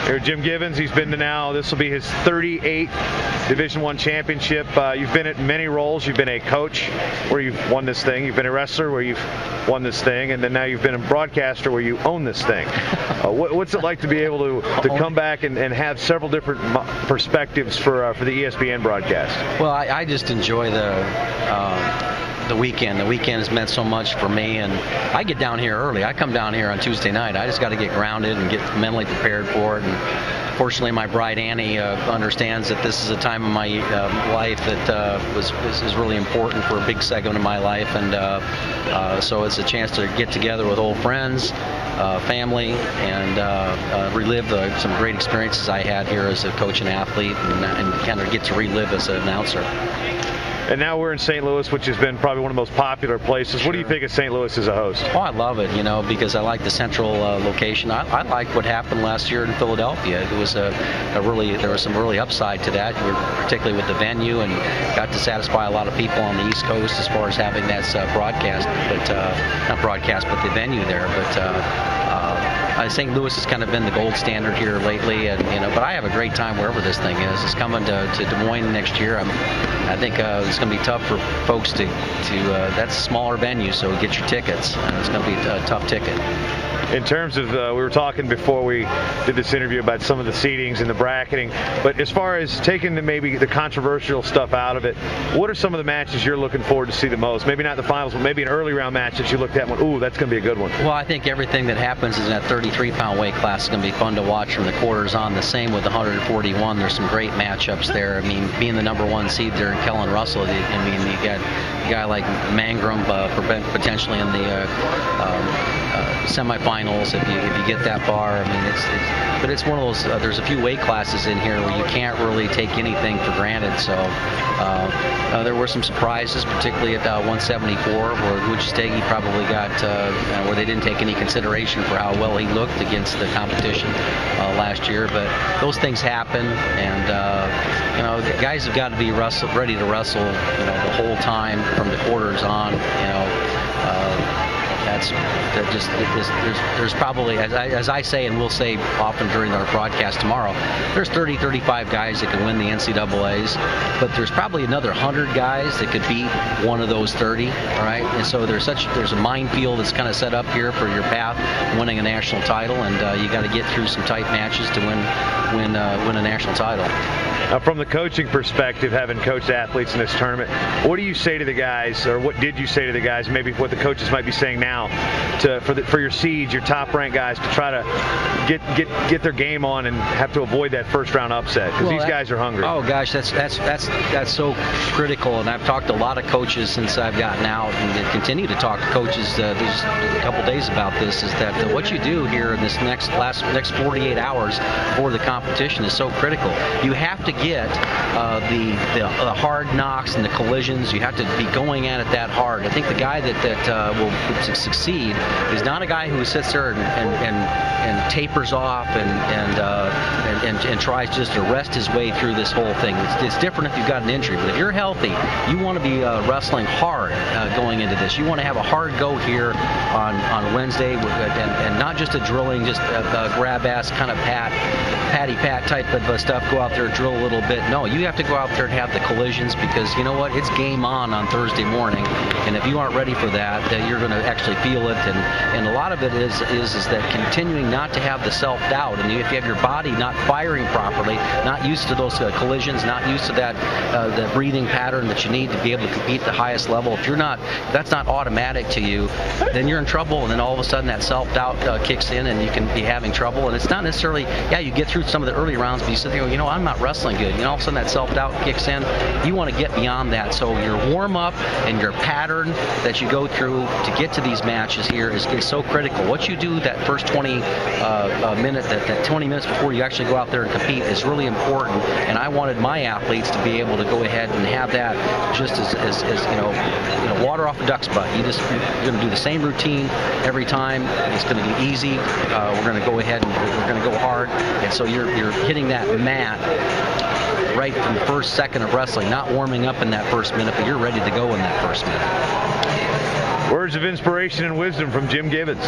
Here, Jim Gibbons, he's been to now, this will be his 38th Division I championship. You've been at many roles. You've been a coach where you've won this thing. You've been a wrestler where you've won this thing. And then now you've been a broadcaster where you own this thing. What's it like to be able to come back and have several different perspectives for the ESPN broadcast? Well, I just enjoy the weekend. The weekend has meant so much for me, and I get down here early. I come down here on Tuesday night. I just got to get grounded and get mentally prepared for it. And fortunately, my bride Annie understands that this is a time of my life that is really important for a big segment of my life, and so it's a chance to get together with old friends, family, and relive some great experiences I had here as a coach and athlete, and kind of get to relive as an announcer. And now we're in St. Louis, which has been probably one of the most popular places. What do you think of St. Louis as a host? Oh, I love it, because I like the central location. I like what happened last year in Philadelphia. It was there was some really upside to that, particularly with the venue, and got to satisfy a lot of people on the East Coast as far as having that broadcast, but not broadcast, but the venue there. But St. Louis has kind of been the gold standard here lately, and but I have a great time wherever this thing is. It's coming to Des Moines next year. I think it's going to be tough for folks to that's a smaller venue, so get your tickets. It's going to be a tough ticket. In terms of, we were talking before we did this interview about some of the seedings and the bracketing, but as far as taking maybe the controversial stuff out of it, what are some of the matches you're looking forward to see the most? Maybe not the finals, but maybe an early round match that you looked at and went, ooh, that's going to be a good one. Well, I think everything that happens in that 33-pound weight class is going to be fun to watch from the quarters on. The same with the 141. There's some great matchups there. I mean, being the #1 seed there in Kellen Russell, you got a guy like Mangrum potentially in the semifinals if you get that far. I mean, but it's one of those. There's a few weight classes in here where you can't really take anything for granted. So there were some surprises, particularly at 174, where Wujestegi probably got where they didn't take any consideration for how well he looked against the competition last year. But those things happen, and the guys have got to be ready to wrestle, the whole time from the quarters on. There's probably, as I say and we'll say often during our broadcast tomorrow, there's 35 guys that can win the NCAAs, but there's probably another 100 guys that could beat one of those 30, all right? And so there's a minefield that's kind of set up here for your path winning a national title, and you got to get through some tight matches to win a national title. Now, from the coaching perspective, having coached athletes in this tournament, what do you say to the guys, or what did you say to the guys, maybe what the coaches might be saying now, for your seeds, your top-ranked guys, to try to get their game on and have to avoid that first-round upset? Because these guys are hungry. Oh gosh, that's so critical. And I've talked to a lot of coaches since I've gotten out, and continue to talk to coaches there's a couple days about this. Is that what you do here in this next 48 hours before the competition is so critical. You have to get the hard knocks and the collisions. You have to be going at it that hard. I think the guy that will succeed is not a guy who sits there and tapers off and tries just to rest his way through this whole thing. It's different if you've got an injury, but if you're healthy, you want to be wrestling hard going into this. You want to have a hard go here on Wednesday, and not just a drilling, just a grab ass kind of patty pat type of stuff. Go out there, drill a little bit. No, you have to go out there and have the collisions, because you know what? It's game on Thursday morning, and if you aren't ready for that, then you're going to actually feel it. And a lot of it is that continuing not to have the self-doubt, and if you have your body not firing properly, not used to those collisions, not used to that the breathing pattern that you need to be able to compete at the highest level, if that's not automatic to you, then you're in trouble. And then all of a sudden that self-doubt kicks in, and you can be having trouble. And it's not necessarily, you get through some of the early rounds, but you sit there, I'm not wrestling good. All of a sudden that self-doubt kicks in. You want to get beyond that. So your warm-up and your pattern that you go through to get to these matches here is so critical. What you do that first 20 minutes before you actually go out there and compete is really important. And I wanted my athletes to be able to go ahead and have that just as water off a duck's butt. You're going to do the same routine every time. It's going to be easy. We're going to go ahead and we're going to go hard. And so you're hitting that mat right from the first second of wrestling, not warming up in that first minute, but you're ready to go in that first minute. Words of inspiration and wisdom from Jim Gibbons.